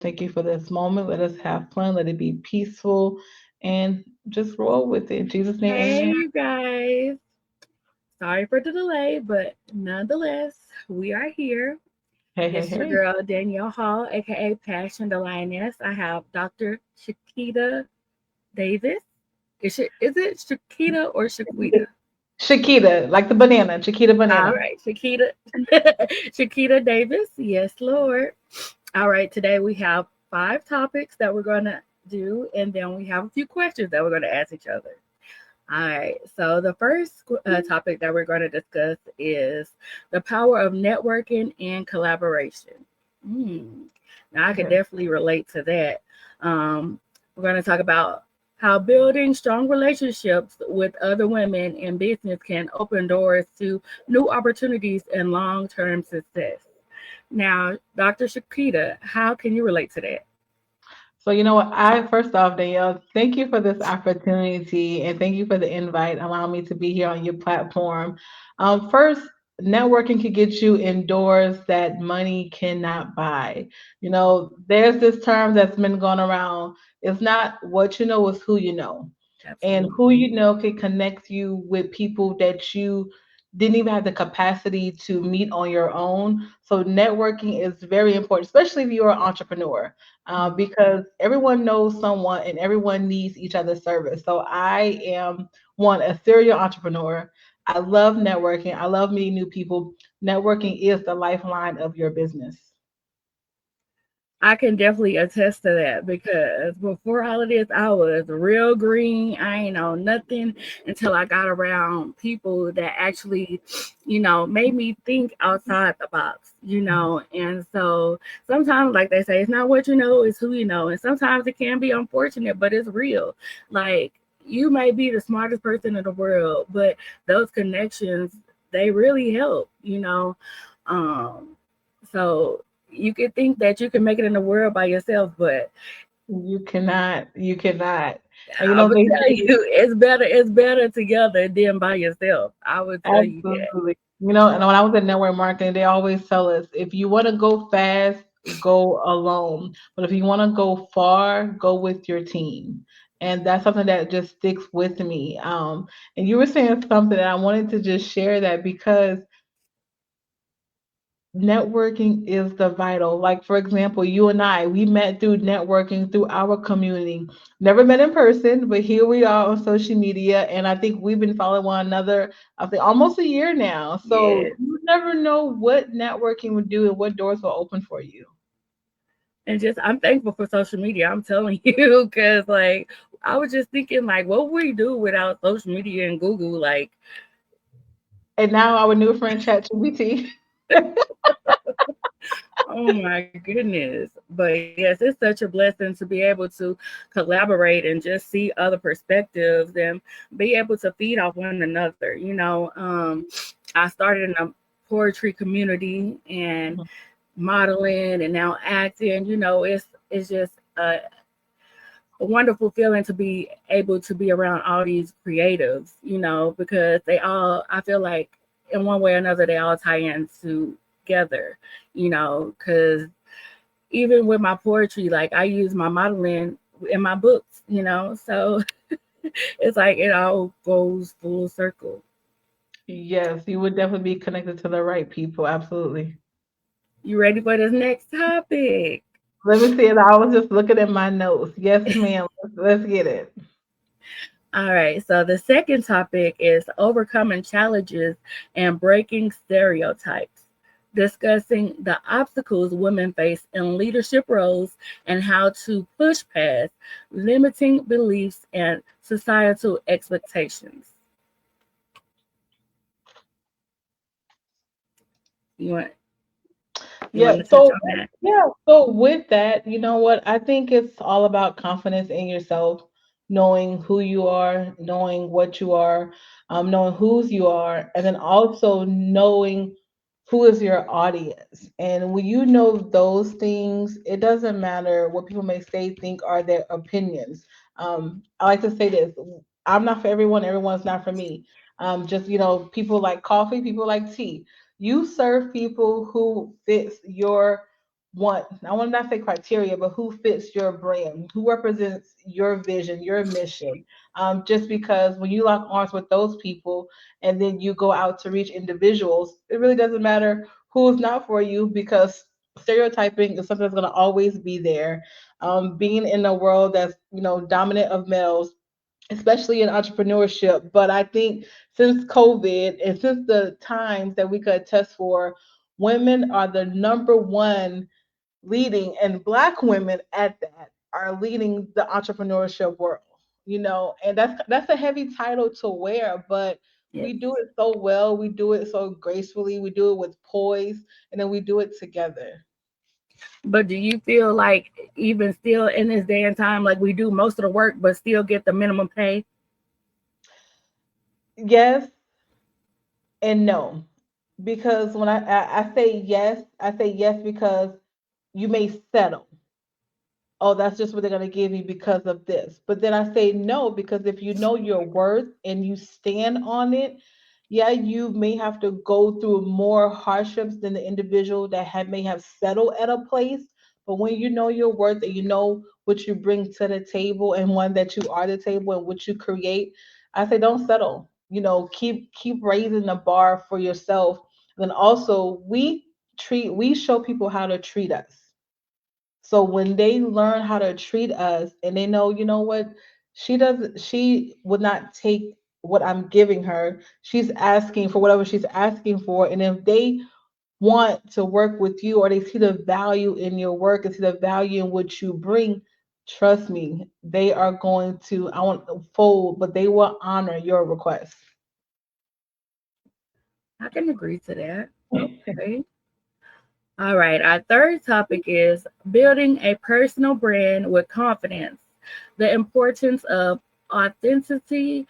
Thank you for this moment. Let us have fun. Let it be peaceful and just roll with it. In Jesus' name, Hey, amen. you guys. Sorry for the delay, but nonetheless, we are here. Hey, hey, This is your hey. girl, Danielle Hall, aka Passion the Lioness. I have Dr. Shakita Davis. Is it Shakita or Shaquita? Shakita, like the banana, Chiquita All banana. right, Shakita. Shakita Davis. Yes, Lord. All right, today we have 5 topics that we're going to do, and then we have a few questions that we're going to ask each other. All right. So the first topic that we're going to discuss is the power of networking and collaboration. Mm. Now I could Okay. definitely relate to that. We're going to talk about how building strong relationships with other women in business can open doors to new opportunities and long-term success. Now, Dr. Shakita, how can you relate to that? So you know what? I first off, Danielle, thank you for this opportunity and thank you for the invite, allowing me to be here on your platform. First, networking can get you indoors that money cannot buy. You know, there's this term that's been going around. It's not what you know, it's who you know. And who Absolutely. you know can connect you with people that you didn't even have the capacity to meet on your own. So networking is very important, especially if you're an entrepreneur, because everyone knows someone and everyone needs each other's service. So I am one, a serial entrepreneur. I love networking. I love meeting new people. Networking is the lifeline of your business. I can definitely attest to that because before all of this, I was real green. I ain't know nothing until I got around people that actually, made me think outside the box. And so sometimes, like they say, it's not what you know, it's who you know. And sometimes it can be unfortunate, but it's real. Like, you may be the smartest person in the world, but those connections, they really help. Um, so you could think that you can make it in the world by yourself, but You cannot. You cannot. And you I know would they tell say you it's better together than by yourself. I would tell you that. absolutely. You know, and when I was at network marketing, they always tell us if you want to go fast, go alone. But if you want to go far, go with your team. And that's something that just sticks with me. And you were saying something, and I wanted to just share that because networking is the vital. Like, for example, you and I, we met through networking through our community. Never met in person, but here we are on social media. And I think we've been following one another, I think almost a year now. So Yes. you never know what networking would do and what doors will open for you. And just I'm thankful for social media. I'm telling you, because like I was just thinking like what would we do without social media and Google? Like, And now our new friend ChatGPT. oh my goodness. But yes, it's such a blessing to be able to collaborate and just see other perspectives and be able to feed off one another. I started in a poetry community and modeling and now acting. It's just a wonderful feeling to be able to be around all these creatives, because they all I feel like in one way or another they all tie in together, because even with my poetry, like I use my modeling in my books, so it's like it all goes full circle. Yes, you would definitely be connected to the right people. Absolutely. You ready for this next topic? Let me see it. I was just looking at my notes. Yes, ma'am. Let's get it. All right, so the second topic is overcoming challenges and breaking stereotypes, discussing the obstacles women face in leadership roles and how to push past limiting beliefs and societal expectations. You want you want Yeah, to touch so on that? yeah, so with that, you know what? I think it's all about confidence in yourself, knowing who you are, knowing what you are, knowing whose you are, and then also knowing who is your audience. And when you know those things, it doesn't matter what people may say, think, or their opinions. I like to say this: I'm not for everyone, everyone's not for me. Just people like coffee, people like tea. You serve people who fits your want, I want to not say criteria, but who fits your brand, who represents your vision, your mission. Just because when you lock arms with those people and then you go out to reach individuals, it really doesn't matter who's not for you, because stereotyping is something that's going to always be there. Being in a world that's, dominant of males, especially in entrepreneurship. But I think since COVID and since the times that we could attest for, women are the number one leading, and black women at that are leading the entrepreneurship world. And that's a heavy title to wear, but Yes. we do it so well, we do it so gracefully, we do it with poise, and then we do it together. But do you feel like even still in this day and time, like we do most of the work, but still get the minimum pay? Yes and no, because when I say yes, I say yes because you may settle. Oh, that's just what they're going to give you because of this. But then I say no, because if you know your worth and you stand on it, yeah, you may have to go through more hardships than the individual that may have settled at a place. But when you know your worth and you know what you bring to the table and one that you are the table and what you create, I say don't settle. Keep raising the bar for yourself. And then also we show people how to treat us. So when they learn how to treat us and they know, you know what, she would not take what I'm giving her. She's asking for whatever she's asking for. And if they want to work with you or they see the value in your work and see the value in what you bring, trust me, they are going to, I want to fold, but they will honor your request. I can agree to that. Okay. All right. Our third topic is building a personal brand with confidence. The importance of authenticity,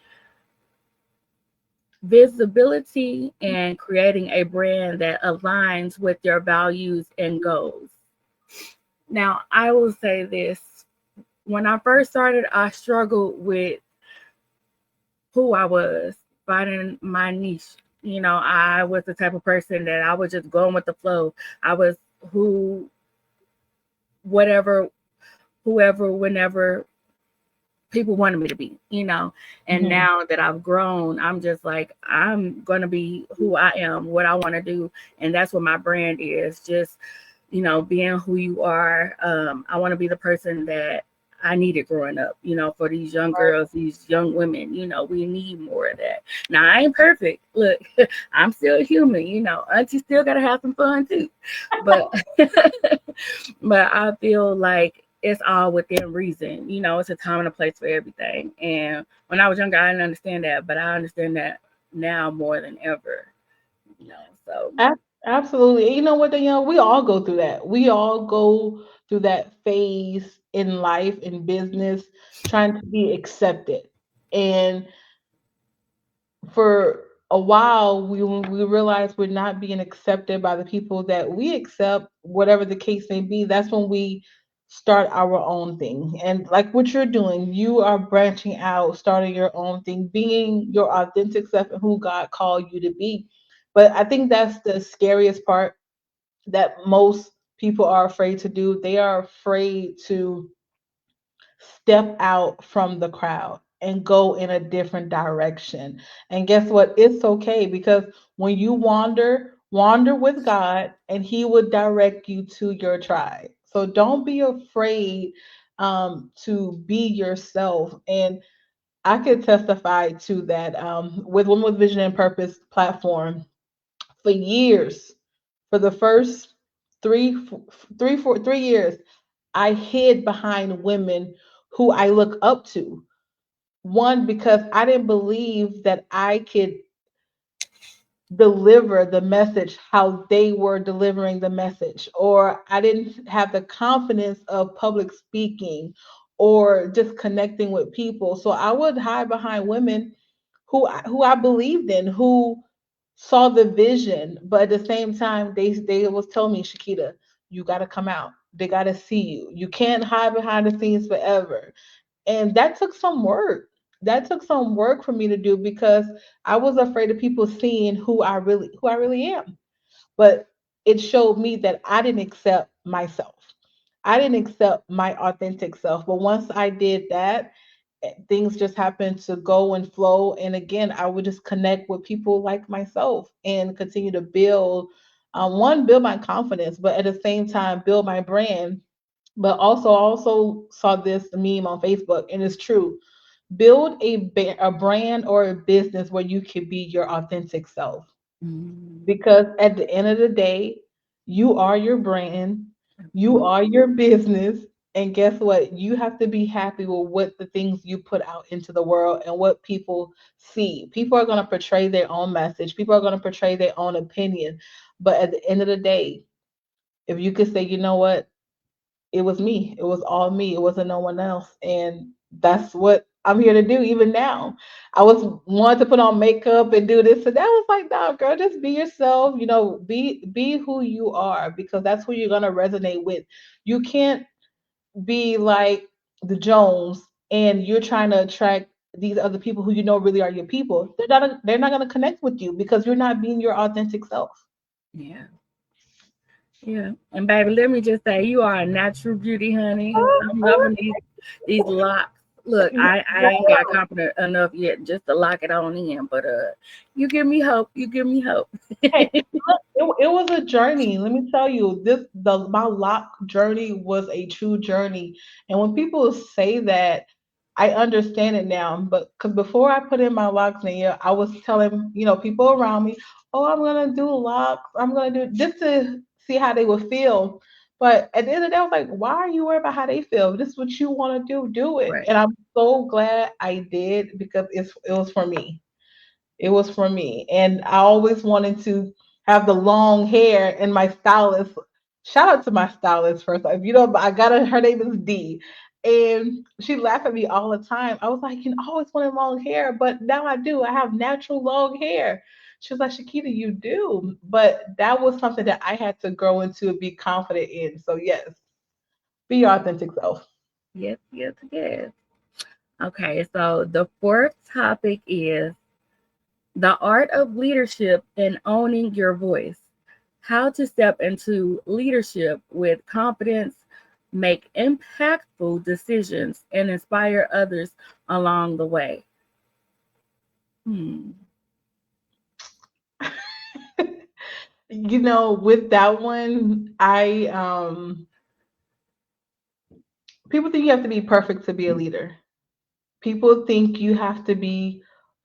visibility, and creating a brand that aligns with your values and goals. Now, I will say this. When I first started, I struggled with who I was, finding my niche. I was the type of person that I was just going with the flow. I was who, whatever, whoever, whenever people wanted me to be. And Mhm. now that I've grown, I'm just like, I'm going to be who I am, what I want to do. And that's what my brand is. Just, being who you are. I want to be the person that I needed growing up, for these young girls, these young women, we need more of that. Now, I ain't perfect. Look, I'm still human, auntie still got to have some fun too. But but I feel like it's all within reason. It's a time and a place for everything. And when I was younger, I didn't understand that, but I understand that now more than ever. So Absolutely. And you know what, Danielle? We all go through that. We all go through that phase in life, in business, trying to be accepted. And for a while, when we realize we're not being accepted by the people that we accept, whatever the case may be, that's when we start our own thing. And like what you're doing, you are branching out, starting your own thing, being your authentic self and who God called you to be. But I think that's the scariest part that most people are afraid to do. They are afraid to step out from the crowd and go in a different direction. And guess what? It's okay, because when you wander, wander with God and He will direct you to your tribe. So don't be afraid to be yourself. And I could testify to that with Women with Vision and Purpose platform for years. For the first 3 years, I hid behind women who I look up to. One, because I didn't believe that I could deliver the message how they were delivering the message, or I didn't have the confidence of public speaking or just connecting with people. So I would hide behind women who I believed in, who saw the vision, but at the same time, they was telling me, Shakita, you got to come out. They got to see you. You can't hide behind the scenes forever. And that took some work. That took some work for me to do, because I was afraid of people seeing who I really am. But it showed me that I didn't accept myself. I didn't accept my authentic self. But once I did that, things just happened to go and flow. And again, I would just connect with people like myself and continue to build, one, build my confidence, but at the same time, build my brand. But also saw this meme on Facebook, and it's true. Build a brand or a business where you can be your authentic self, Mm, because at the end of the day, you are your brand, you absolutely. are your business, and guess what? You have to be happy with what the things you put out into the world and what people see. People are going to portray their own message, people are going to portray their own opinion, but at the end of the day, if you could say, you know what, it was me. It was all me. It wasn't no one else. And that's what I'm here to do even now. I was wanted to put on makeup and do this and that. Was like, no, girl, just be yourself. Be who you are, because that's who you're gonna resonate with. You can't be like the Jones and you're trying to attract these other people who you know really are your people. They're not gonna connect with you because you're not being your authentic self. Yeah. Yeah. And baby, let me just say you are a natural beauty, honey. I'm loving these locks. Look, I ain't got confident enough yet just to lock it on in, but you give me hope. You give me hope. Hey, look, it was a journey. Let me tell you, my lock journey was a true journey. And when people say that, I understand it now. But because before I put in my locks in here, I was telling people around me, "Oh, I'm gonna do locks. I'm gonna do just to see how they would feel." But at the end of the day, I was like, "Why are you worried about how they feel? If this is what you want to do, do it." Right. And I'm so glad I did, because it was for me. It was for me. And I always wanted to have the long hair, and my stylist, shout out to my stylist first. If you know, I got her name is D. And she laughed at me all the time. I was like, I always wanted long hair, but now I do. I have natural long hair. She was like, Shakita, you do. But that was something that I had to grow into and be confident in. So yes, be your authentic self. Yes, yes, yes. Okay, so the fourth topic is the art of leadership and owning your voice. How to step into leadership with confidence, make impactful decisions, and inspire others along the way. Hmm. With that one, people think you have to be perfect to be a leader. People think you have to be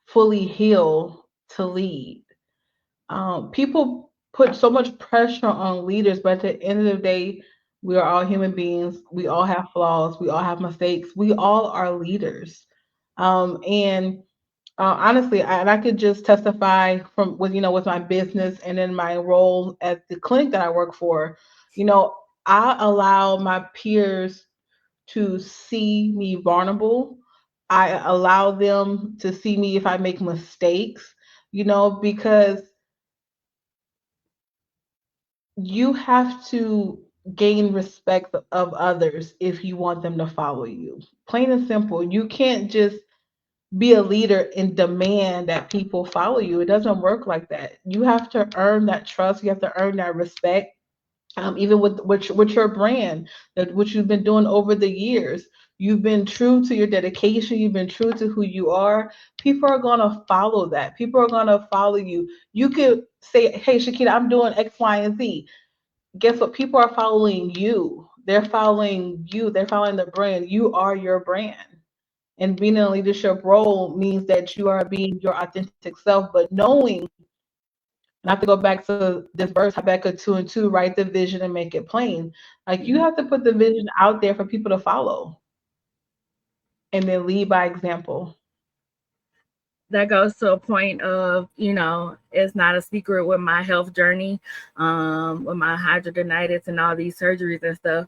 fully healed to lead. People put so much pressure on leaders, but at the end of the day, we are all human beings. We all have flaws. We all have mistakes. We all are leaders. And honestly, and I could just testify from with my business and in my role at the clinic that I work for. You know, I allow my peers to see me vulnerable. I allow them to see me if I make mistakes, because you have to gain respect of others if you want them to follow you. Plain and simple. You can't just be a leader and demand that people follow you. It doesn't work like that. You have to earn that trust. You have to earn that respect. Even with your brand, that what you've been doing over the years, you've been true to your dedication. You've been true to who you are. People are gonna follow that. People are gonna follow you. You could say, "Hey, Shakita, I'm doing X, Y, and Z." Guess what? People are following you. They're following you. They're following the brand. You are your brand. And being in a leadership role means that you are being your authentic self, but knowing, and I have to go back to this verse, Habakkuk 2 and 2, write the vision and make it plain. Like, you Mhm. have to put the vision out there for people to follow and then lead by example. That goes to a point of, it's not a secret with my health journey, with my hydrogenitis and all these surgeries and stuff.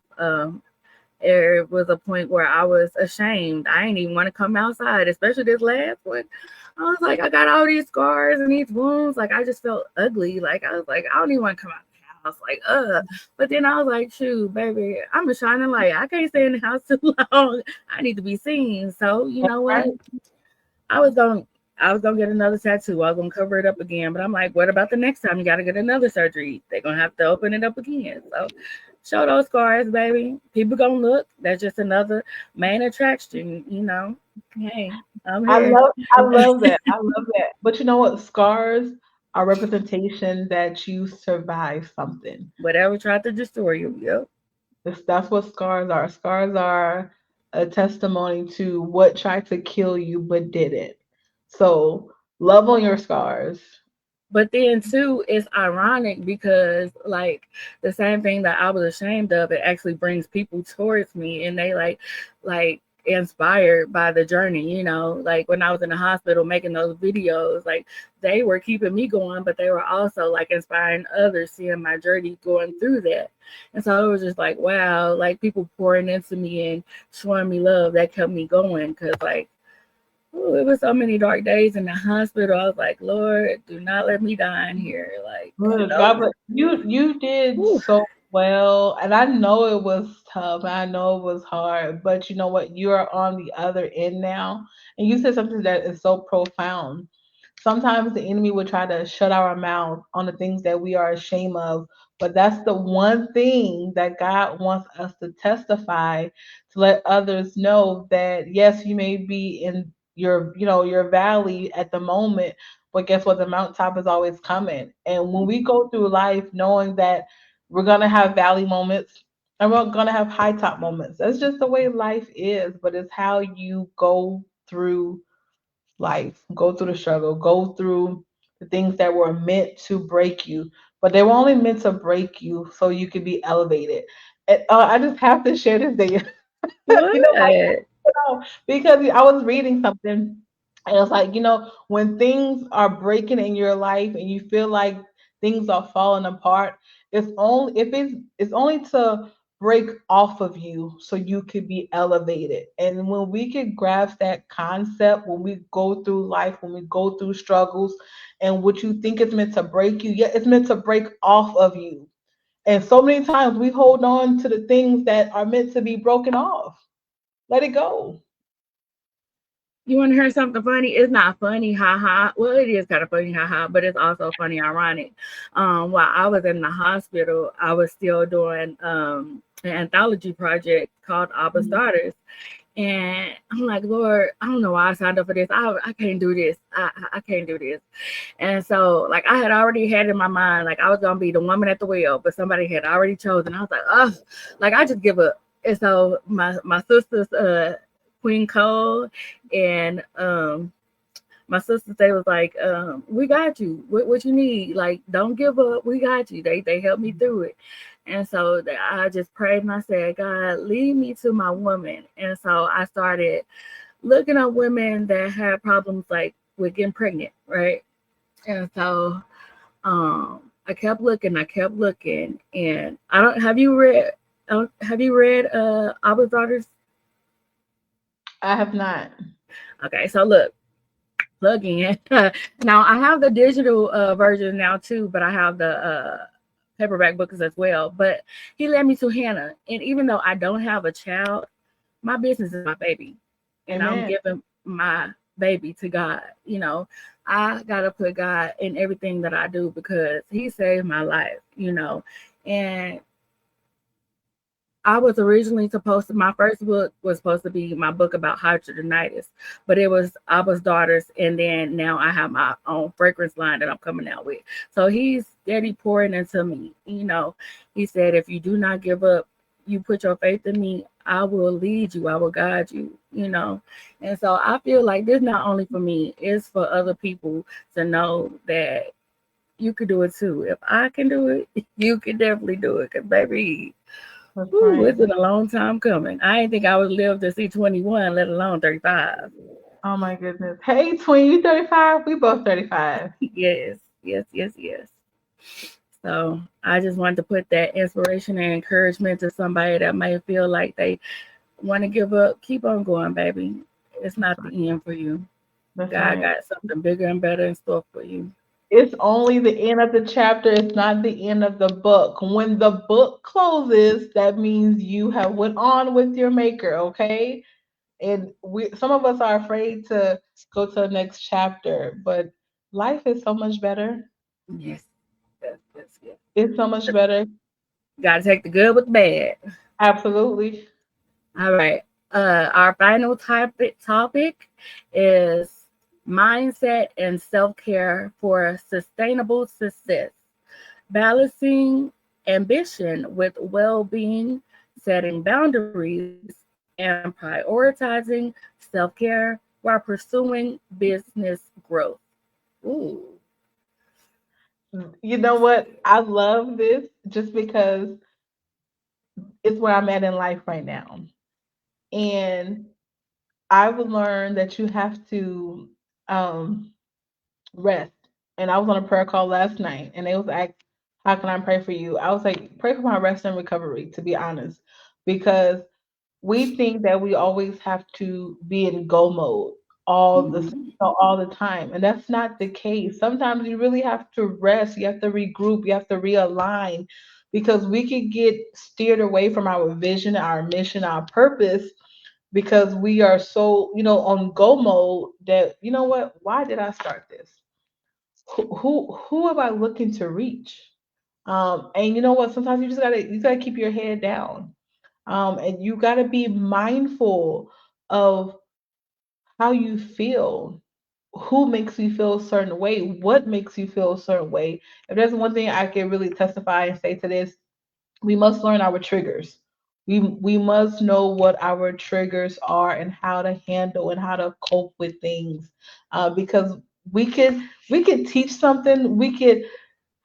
There was a point where I was ashamed. I didn't even want to come outside, especially this last one. I was like, I got all these scars and these wounds. Like, I just felt ugly. Like, I was like, I don't even want to come out the house. Like, But then I was like, shoot, baby, I'm a shining light. I can't stay in the house too long. I need to be seen. So, you know what? Right? I was going. I was gonna get another tattoo. I was gonna cover it up again, but I'm like, what about the next time you gotta get another surgery? They're gonna have to open it up again. So show those scars, baby. People gonna look. That's just another main attraction, Hey, I'm here. I love that. I love that. But you know what? Scars are representation that you survived something. Whatever tried to destroy you. Yep. That's what scars are. Scars are a testimony to what tried to kill you but didn't. So love on your scars. But then too, it's ironic because like the same thing that I was ashamed of, it actually brings people towards me, and they like inspired by the journey. Like when I was in the hospital making those videos, like they were keeping me going, but they were also like inspiring others, seeing my journey going through that. And so it was just like, wow, like people pouring into me and showing me love that kept me going. Because like, ooh, it was so many dark days in the hospital. I was like, Lord, do not let me die in here. Like, Good God, but you did whew, so well, and I know it was tough. I know it was hard, but you know what? You are on the other end now, and you said something that is so profound. Sometimes the enemy would try to shut our mouth on the things that we are ashamed of, but that's the one thing that God wants us to testify to let others know that yes, you may be in your valley at the moment, but guess what? The mountaintop is always coming. And when we go through life knowing that we're gonna have valley moments and we're gonna have high top moments. That's just the way life is, but it's how you go through life, go through the struggle, go through the things that were meant to break you, but they were only meant to break you so you could be elevated. And I just have to share this day. what? Like, because I was reading something and it's like, when things are breaking in your life and you feel like things are falling apart, it's only to break off of you so you could be elevated. And when we could grasp that concept, when we go through life, when we go through struggles, and what you think is meant to break you, yeah, it's meant to break off of you. And so many times we hold on to the things that are meant to be broken off. Let it go. You want to hear something funny? It's not funny, haha. Well, it is kind of funny, haha, but it's also funny, ironic. While I was in the hospital, I was still doing an anthology project called Abba's Mhm. Daughters. And I'm like, Lord, I don't know why I signed up for this. I can't do this. I can't do this. And so, like, I had already had in my mind, like, I was going to be the woman at the wheel, but somebody had already chosen. I was like, oh, like, I just give up. And so, my sisters, Queen Cole and my sisters, they was like, we got you. What you need? Like, don't give up. We got you. They helped me through it. And so I just prayed and I said, God, lead me to my woman. And so I started looking at women that had problems like with getting pregnant, right? And so I kept looking, and I don't have you read Abba's Daughters? I have not. Okay, so look, plug in. Now I have the digital version now too, but I have the paperback books as well. But he led me to Hannah, and even though I don't have a child, my business is my baby, and I'm Amen. giving my baby to God. I gotta put God in everything that I do because He saved my life. And I was originally supposed to, my first book was supposed to be my book about hydrogenitis, but it was Abba's Daughters. And then now I have my own fragrance line that I'm coming out with. So he's steady pouring into me. He said, if you do not give up, you put your faith in me, I will lead you, I will guide you. And so I feel like this not only for me, it's for other people to know that you could do it too. If I can do it, you can definitely do it. Cause baby, That's ooh, right. it's been a long time coming. I didn't think I would live to see 21, let alone 35. Oh my goodness. Hey, twin, you 35? We both 35. Yes, yes, yes, yes. So I just wanted to put that inspiration and encouragement to somebody that may feel like they want to give up. Keep on going, baby. It's That's not right. the end for you. That's God right. got something bigger and better in store for you. It's only the end of the chapter. It's not the end of the book. When the book closes, that means you have went on with your maker, okay? And some of us are afraid to go to the next chapter, but life is so much better. Yes, yes, yes, yes. It's so much better. Got to take the good with the bad. Absolutely. All right. Our final topic is mindset and self care for sustainable success, balancing ambition with well being, setting boundaries, and prioritizing self care while pursuing business growth. Ooh, You know what? I love this just because it's where I'm at in life right now. And I've learned that you have to um, rest. And I was on a prayer call last night and they was asked, how can I pray for you? I was like, pray for my rest and recovery, to be honest. Because we think that we always have to be in go mode mhm. all the time, and that's not the case. Sometimes you really have to rest, you have to regroup, you have to realign, because we could get steered away from our vision, our mission, our purpose, because we are so, on go mode that, what, why did I start this? Who am I looking to reach? And you know what, sometimes you just gotta keep your head down, and you got to be mindful of how you feel, who makes you feel a certain way, what makes you feel a certain way. If there's one thing I can really testify and say to this, we must learn our triggers. We must know what our triggers are and how to handle and how to cope with things, because we could teach something, we could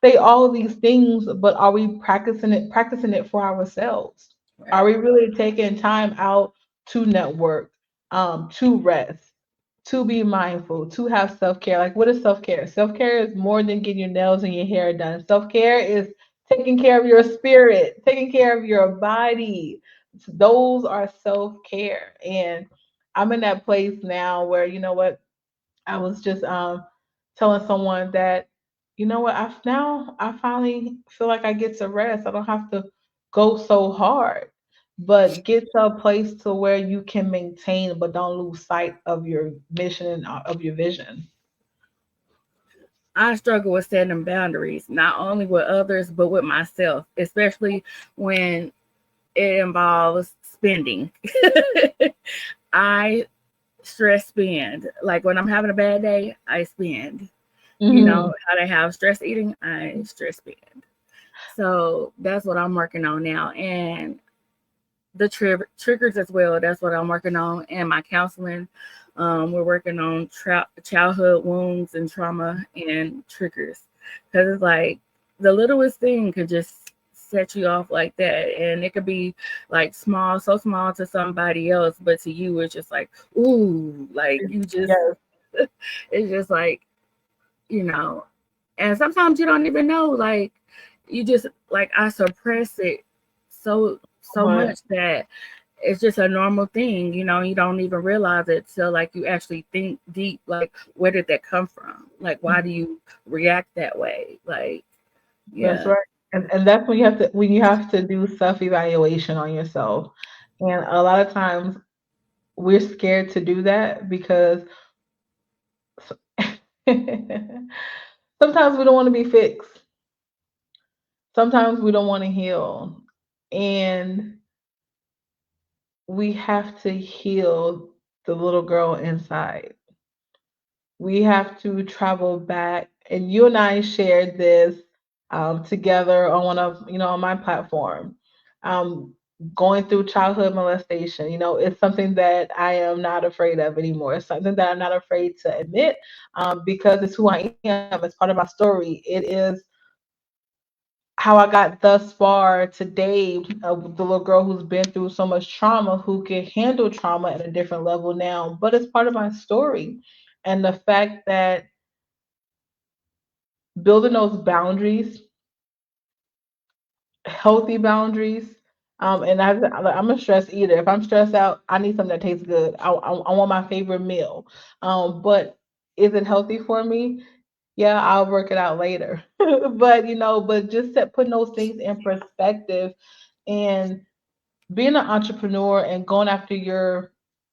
say all of these things, but are we practicing it for ourselves? Are Right. we really taking time out to network, to rest, to be mindful, to have self-care? Like, what is self-care? Self-care is more than getting your nails and your hair done. Self-care is taking care of your spirit, taking care of your body. Those are self-care. And I'm in that place now where, you know what, I was just telling someone that, you know what, I finally feel like I get to rest. I don't have to go so hard, but get to a place to where you can maintain but don't lose sight of your mission and of your vision. I struggle with setting boundaries, not only with others, but with myself, especially when it involves spending. I stress spend. Like when I'm having a bad day, I spend. You know Hmm. how they have stress eating, I stress spend. So that's what I'm working on now. And the triggers as well. That's what I'm working on. And my counseling, we're working on childhood wounds and trauma and triggers. Because it's like the littlest thing could just set you off like that. And it could be like small, so small to somebody else, but to you, it's just like, ooh, like you just, Yes, it's just like, you know, and sometimes you don't even know, like you just like I suppress it so but much that it's just a normal thing, you don't even realize it till like you actually think deep, like where did that come from, like why do you react that way, like that's yeah. right. And that's when you have to do self evaluation on yourself. And a lot of times we're scared to do that because sometimes we don't want to be fixed. Sometimes we don't want to heal. And we have to heal the little girl inside. We have to travel back. And you and I shared this together on one of, on my platform. Um, Going through childhood molestation, it's something that I am not afraid of anymore. It's something that I'm not afraid to admit, because it's who I am. It's part of my story. It is how I got thus far today, the little girl who's been through so much trauma, who can handle trauma at a different level now. But it's part of my story. And the fact that building those boundaries, healthy boundaries, and I'm a stress eater. If I'm stressed out, I need something that tastes good. I want my favorite meal. But is it healthy for me? Yeah, I'll work it out later. But just putting those things in perspective, and being an entrepreneur and going after your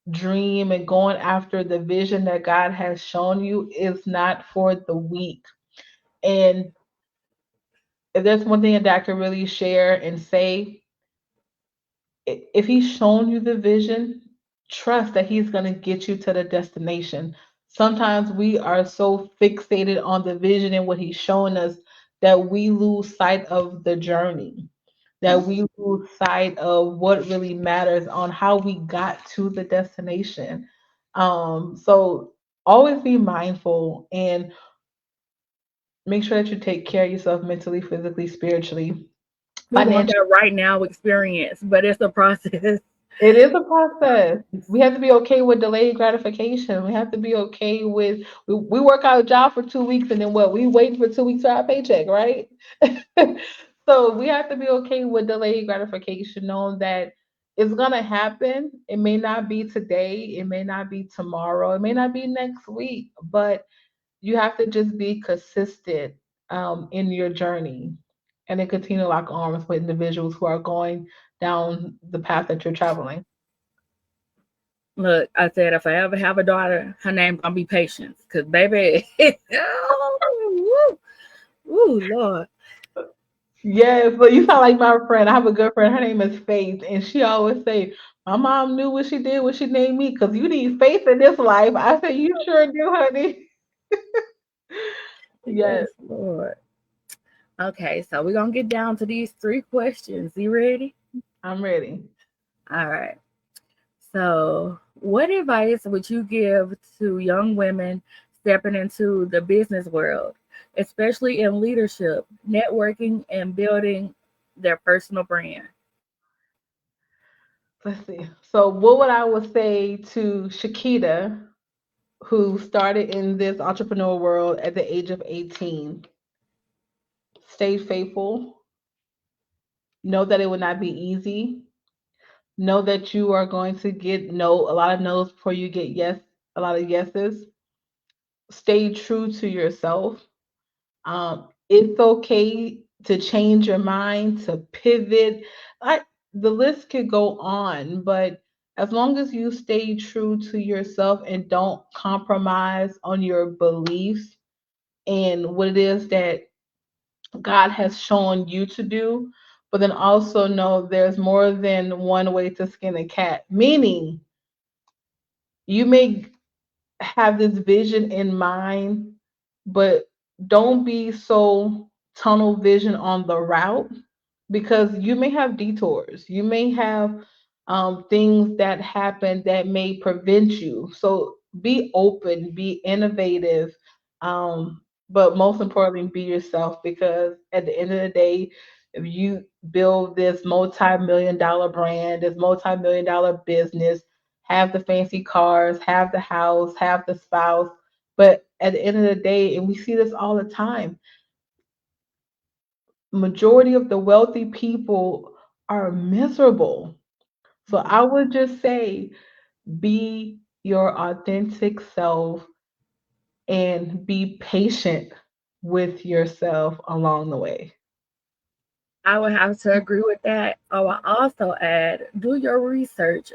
dream and going after the vision that God has shown you is not for the weak. And if there's one thing that I could really share and say, if he's shown you the vision, trust that he's going to get you to the destination. Sometimes we are so fixated on the vision and what he's showing us that we lose sight of the journey, that we lose sight of what really matters on how we got to the destination. So always be mindful and make sure that you take care of yourself mentally, physically, spiritually, We want financially. that right now experience, but it's a process. It is a process. We have to be okay with delayed gratification. We have to be okay with we work out a job for 2 weeks and then what? We wait for 2 weeks for our paycheck, right? So we have to be okay with delayed gratification, knowing that it's gonna happen. It may not be today, it may not be tomorrow, it may not be next week, but you have to just be consistent in your journey and then continue to lock arms with individuals who are going down the path that you're traveling. Look, I said if I ever have a daughter, her name gonna be Patience, cause baby, oh, woo, woo, Lord, Yes, but you sound like my friend. I have a good friend. Her name is Faith, and she always say, "My mom knew what she did when she named me, because you need faith in this life." I said, "You sure do, honey." Yes, yes, Lord. Okay, so we're gonna get down to these three questions. You ready? I'm ready. All right. So, what advice would you give to young women stepping into the business world, especially in leadership, networking, and building their personal brand? Let's see. So, what would I would say to Shakita, who started in this entrepreneur world at the age of 18? Stay faithful. Know that it will not be easy. Know that you are going to get no a lot of no's before you get yes, a lot of yeses. Stay true to yourself. It's okay to change your mind, to pivot. I, the list could go on, but as long as you stay true to yourself and don't compromise on your beliefs and what it is that God has shown you to do, but then also know there's more than one way to skin a cat, meaning you may have this vision in mind, but don't be so tunnel vision on the route because you may have detours. You may have things that happen that may prevent you. So be open, be innovative, but most importantly, be yourself because at the end of the day, if you build this multi-million dollar brand, this multi-million dollar business, have the fancy cars, have the house, have the spouse, but at the end of the day, and we see this all the time, majority of the wealthy people are miserable. So I would just say be your authentic self and be patient with yourself along the way. I would have to agree with that. I will also add do your research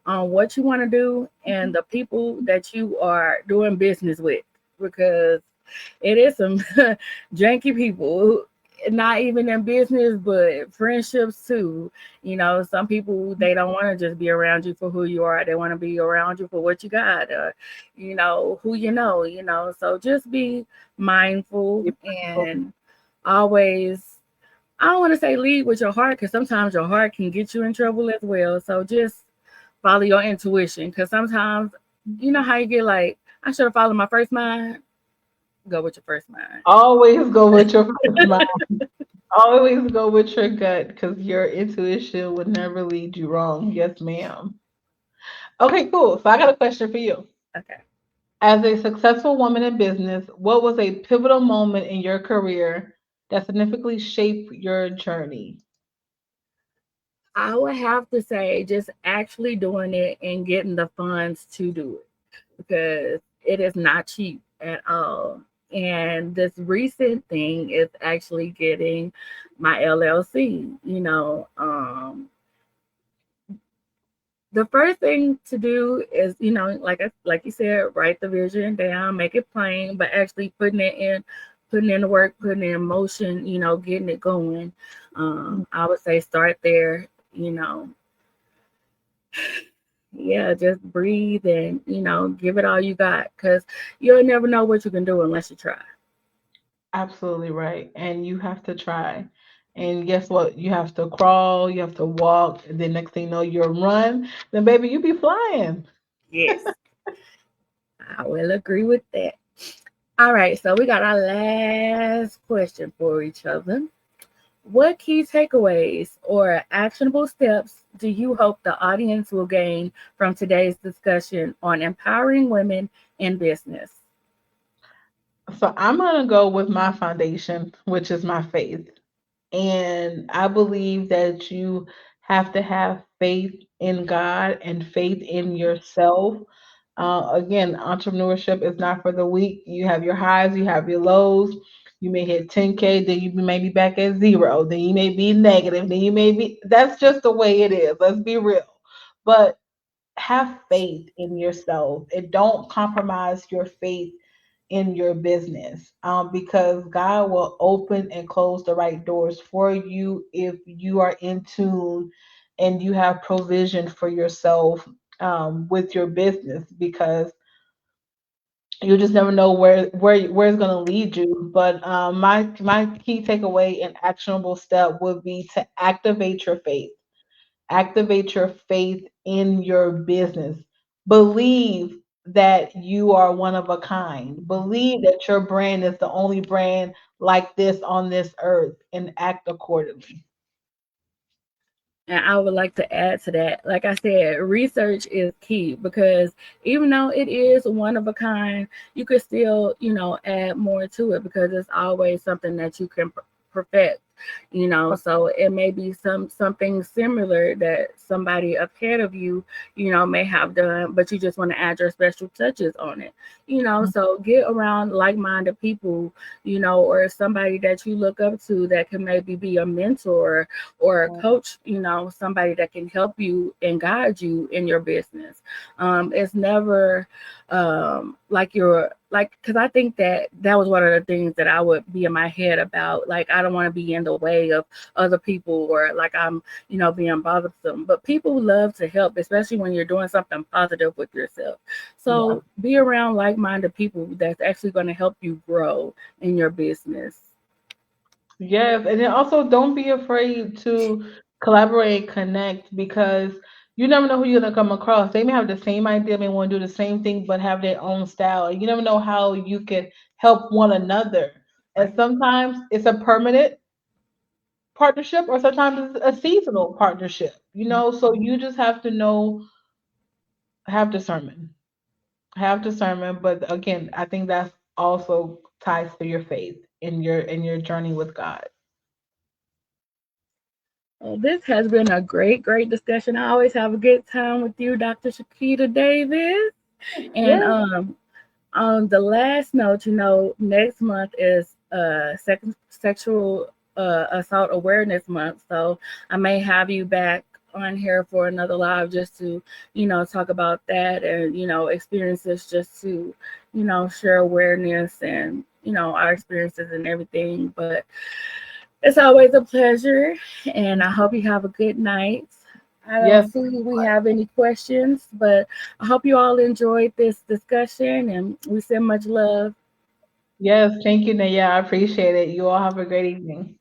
on what you want to do and the people that you are doing business with because it is some janky people not even in business but friendships too. You know, some people they don't want to just be around you for who you are, they want to be around you for what you got, you know, who you know, so just be mindful and always, I don't want to say lead with your heart because sometimes your heart can get you in trouble as well. So just follow your intuition because sometimes you know how you get like, I should have followed my first mind. Go with your first mind. Always go with your first mind. Always go with your gut because your intuition would never lead you wrong. Yes, ma'am. Okay, cool. So I got a question for you. Okay. As a successful woman in business, what was a pivotal moment in your career that significantly shaped your journey? I would have to say just actually doing it and getting the funds to do it because it is not cheap at all. And this recent thing is actually getting my LLC. You know, the first thing to do is, you know, like you said, write the vision down, make it plain, but actually putting it in putting in the work, putting in motion, getting it going. I would say start there, you know, yeah, just breathe and, give it all you got because you'll never know what you can do unless you try. Absolutely right. And you have to try. And guess what? You have to crawl, you have to walk, and then next thing you know, you'll run. Then, baby, you be flying. Yes, I will agree with that. All right, so we got our last question for each other. What key takeaways or actionable steps do you hope the audience will gain from today's discussion on empowering women in business? So, I'm going to go with my foundation, which is my faith. And I believe that you have to have faith in God and faith in yourself. Again, entrepreneurship is not for the weak. You have your highs, you have your lows. You may hit 10K, then you may be back at zero, then you may be negative, then you may be, that's just the way it is. Let's be real. But have faith in yourself and don't compromise your faith in your business, because God will open and close the right doors for you if you are in tune and you have provision for yourself, with your business, because you just never know where it's going to lead you. But my key takeaway and actionable step would be to activate your faith in your business. Believe that you are one of a kind. Believe that your brand is the only brand like this on this earth, and act accordingly. And I would like to add to that, like I said, research is key because even though it is one of a kind, you could still, add more to it because it's always something that you can perfect. So it may be something similar that somebody ahead of you, may have done, but you just want to add your special touches on it. So get around like-minded people, or somebody that you look up to that can maybe be a mentor or a coach, somebody that can help you and guide you in your business. It's never like you're like, because I think that was one of the things that I would be in my head about. Like, I don't want to be in the way of other people or like I'm, being bothersome. But people love to help, especially when you're doing something positive with yourself. Yeah. So be around like-minded people that's actually going to help you grow in your business. Yes, and then also don't be afraid to collaborate, connect, because you never know who you're gonna come across. They may have the same idea, may want to do the same thing, but have their own style. You never know how you can help one another. And sometimes it's a permanent partnership, or sometimes it's a seasonal partnership. So you just have to know, have discernment, But again, I think that's also ties to your faith in your journey with God. Well, this has been a great, great discussion. I always have a good time with you, Dr. Shakita Davis. And Yes. on the last note, next month is sexual assault awareness month. So I may have you back on here for another live just to, talk about that and, experiences just to, share awareness and, our experiences and everything. But it's always a pleasure, and I hope you have a good night. I don't Yes. see we have any questions, but I hope you all enjoyed this discussion and we send much love. Yes, thank you, Naya. I appreciate it. You all have a great evening.